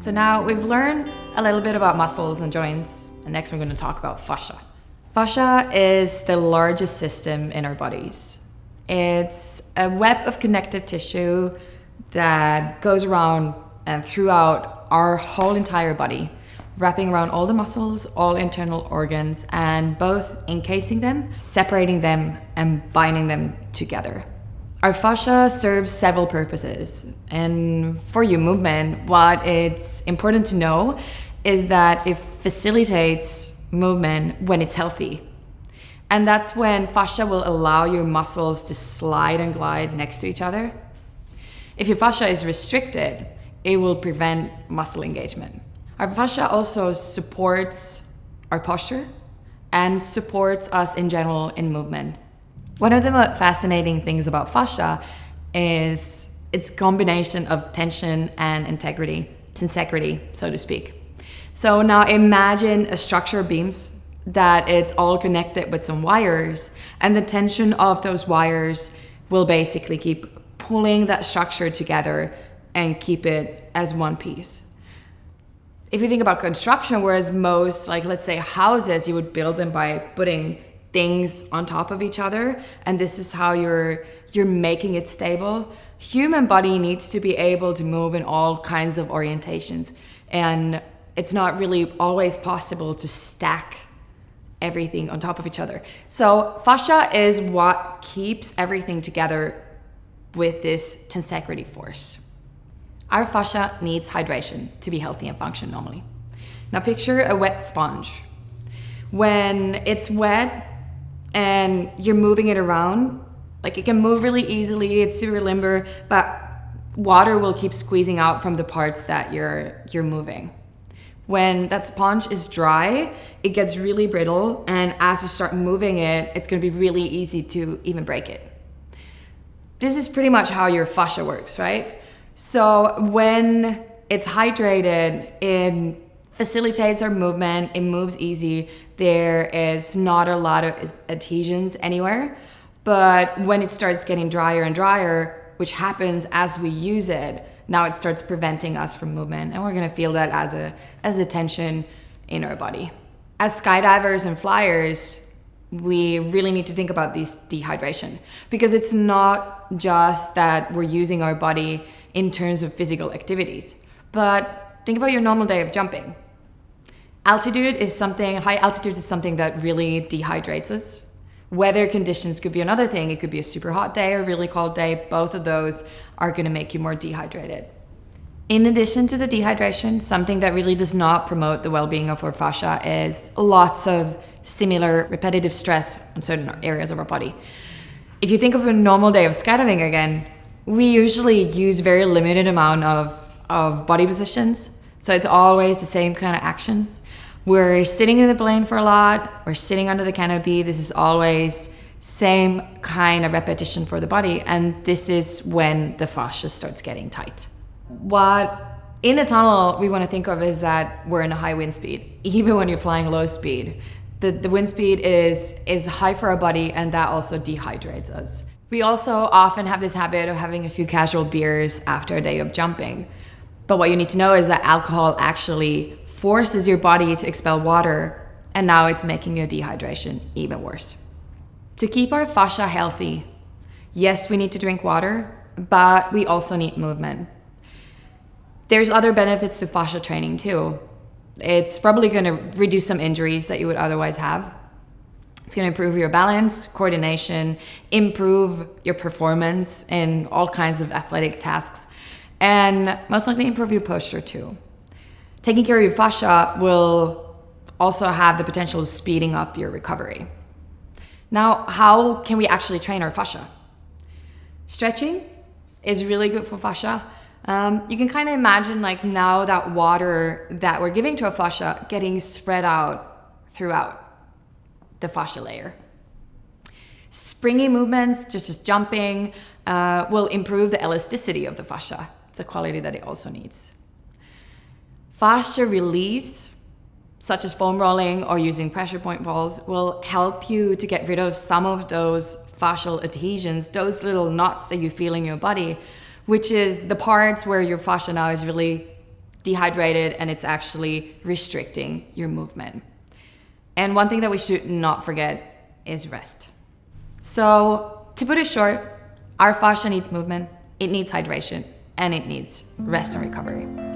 So now we've learned a little bit about muscles and joints, and next we're going to talk about fascia. Fascia is the largest system in our bodies. It's a web of connective tissue that goes around and throughout our whole entire body, wrapping around all the muscles, all internal organs, and both encasing them, separating them, and binding them together. Our fascia serves several purposes, and for your movement, what it's important to know is that it facilitates movement when it's healthy. And that's when fascia will allow your muscles to slide and glide next to each other. If your fascia is restricted, it will prevent muscle engagement. Our fascia also supports our posture and supports us in general in movement. One of the most fascinating things about fascia is its combination of tension and tensegrity, so to speak. So now imagine a structure of beams that it's all connected with some wires, and the tension of those wires will basically keep pulling that structure together and keep it as one piece. If you think about construction, whereas most, like let's say houses, you would build them by putting things on top of each other, and this is how you're making it stable. Human body needs to be able to move in all kinds of orientations, and it's not really always possible to stack everything on top of each other. So fascia is what keeps everything together with this tensegrity force. Our fascia needs hydration to be healthy and function normally. Now picture a wet sponge. When it's wet and you're moving it around, like it can move really easily, it's super limber, but water will keep squeezing out from the parts that you're moving. When that sponge is dry, it gets really brittle, and as you start moving it, it's going to be really easy to even break it. This is pretty much how your fascia works, right? So when it's hydrated, it facilitates our movement, it moves easy, there is not a lot of adhesions anywhere, but when it starts getting drier and drier, which happens as we use it, now it starts preventing us from movement, and we're gonna feel that as a tension in our body. As skydivers and flyers, we really need to think about this dehydration, because it's not just that we're using our body in terms of physical activities, but think about your normal day of jumping. High altitude is something that really dehydrates us. Weather conditions could be another thing. It could be a super hot day or a really cold day. Both of those are gonna make you more dehydrated. In addition to the dehydration, something that really does not promote the well-being of our fascia is lots of similar repetitive stress on certain areas of our body. If you think of a normal day of skydiving again, we usually use very limited amount of body positions. So it's always the same kind of actions. We're sitting in the plane for a lot, we're sitting under the canopy. This is always same kind of repetition for the body, and this is when the fascia starts getting tight. What in a tunnel we want to think of is that we're in a high wind speed. Even when you're flying low speed, the wind speed is high for our body, and that also dehydrates us. We also often have this habit of having a few casual beers after a day of jumping. But what you need to know is that alcohol actually forces your body to expel water, and now it's making your dehydration even worse. To keep our fascia healthy, yes, we need to drink water, but we also need movement. There's other benefits to fascia training too. It's probably going to reduce some injuries that you would otherwise have. It's going to improve your balance, coordination, improve your performance in all kinds of athletic tasks, and most likely improve your posture too. Taking care of your fascia will also have the potential of speeding up your recovery. Now, how can we actually train our fascia? Stretching is really good for fascia. You can kind of imagine like now that water that we're giving to our fascia getting spread out throughout the fascia layer. Springy movements, just as jumping, will improve the elasticity of the fascia. It's a quality that it also needs. Fascia release, such as foam rolling or using pressure point balls, will help you to get rid of some of those fascial adhesions, those little knots that you feel in your body, which is the parts where your fascia now is really dehydrated and it's actually restricting your movement. And one thing that we should not forget is rest. So to put it short, our fascia needs movement, it needs hydration, and it needs rest and recovery.